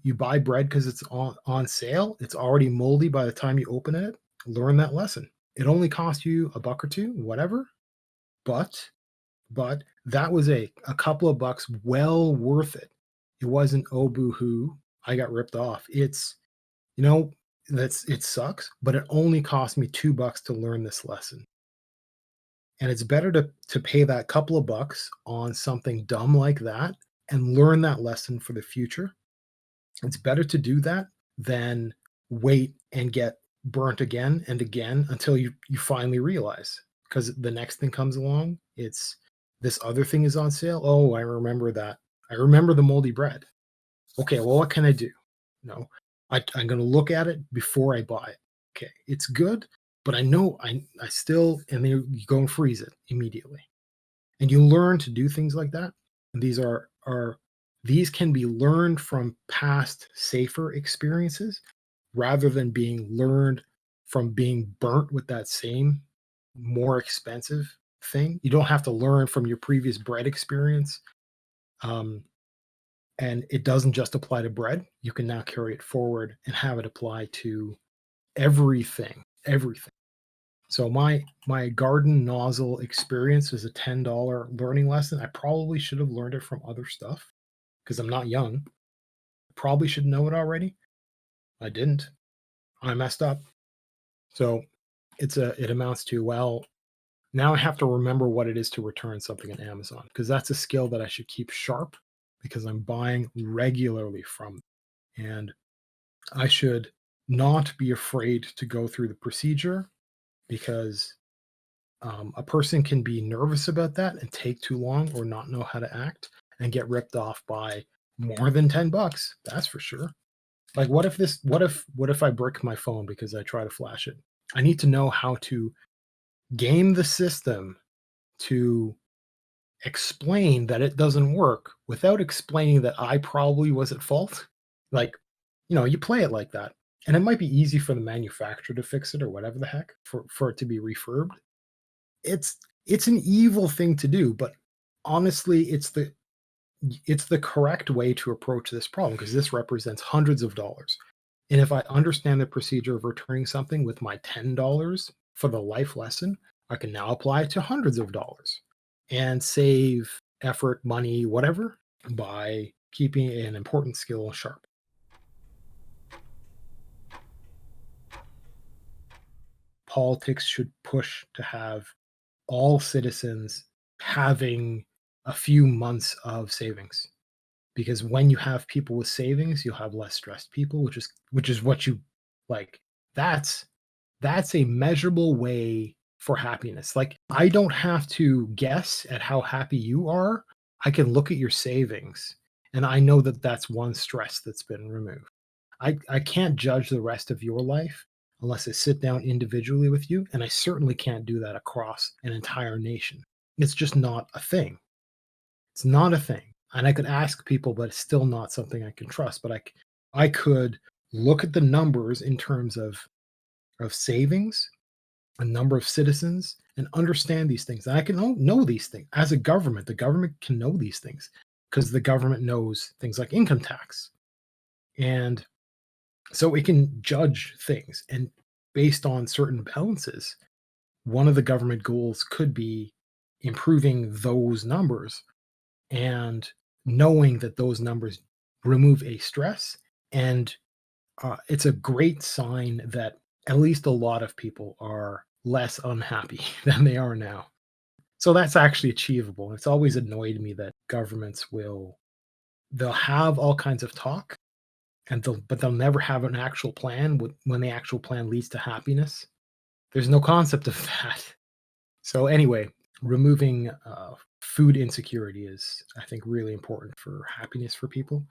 You buy bread because it's on sale. It's already moldy by the time you open it. Learn that lesson. It only cost you a buck or two, whatever, but that was a couple of bucks well worth it. It wasn't, "Oh, boo-hoo, I got ripped off." It's, you know, it sucks, but it only cost me 2 bucks to learn this lesson. And it's better to pay that couple of bucks on something dumb like that and learn that lesson for the future. It's better to do that than wait and get burnt again and again until you finally realize. Because the next thing comes along, it's this other thing is on sale. Oh, I remember that. I remember the moldy bread. Okay, well, what can I do? No, I'm going to look at it before I buy it. Okay, it's good, but I know I still, and then you go and freeze it immediately. And you learn to do things like that. And these can be learned from past safer experiences rather than being learned from being burnt with that same more expensive thing. You don't have to learn from your previous bread experience. Um, and it doesn't just apply to bread. You can now carry it forward and have it apply to everything, everything. So my garden nozzle experience is a $10 learning lesson. I probably should have learned it from other stuff because I'm not young. Probably should know it already. I didn't. I messed up. So it amounts to, well, now I have to remember what it is to return something on Amazon because that's a skill that I should keep sharp because I'm buying regularly from them. And I should not be afraid to go through the procedure because a person can be nervous about that and take too long or not know how to act and get ripped off by more than 10 bucks. That's for sure. Like what if I brick my phone because I try to flash it? I need to know how to game the system to explain that it doesn't work without explaining that I probably was at fault. Like, you play it like that. And it might be easy for the manufacturer to fix it or whatever the heck for it to be refurbed. It's an evil thing to do, but honestly, it's the correct way to approach this problem because this represents hundreds of dollars. And if I understand the procedure of returning something with my $10 for the life lesson, I can now apply it to hundreds of dollars and save effort, money, whatever, by keeping an important skill sharp. Politics should push to have all citizens having a few months of savings because when you have people with savings you'll have less stressed people, which is what you like. That's a measurable way for happiness. Like, I don't have to guess at how happy you are. I can look at your savings and I know that that's one stress that's been removed. I can't judge the rest of your life unless I sit down individually with you, and I certainly can't do that across an entire nation. It's just not a thing. It's not a thing. And I could ask people, but it's still not something I can trust. But I could look at the numbers in terms of savings, a number of citizens, and understand these things. And I can know these things as a government. The government can know these things because the government knows things like income tax. And so it can judge things. And based on certain balances, one of the government goals could be improving those numbers and knowing that those numbers remove a stress. And it's a great sign that at least a lot of people are less unhappy than they are now. So that's actually achievable. It's always annoyed me that governments they'll have all kinds of talk and they'll never have an actual plan when the actual plan leads to happiness. There's no concept of that. So anyway, removing food insecurity is, I think, really important for happiness for people.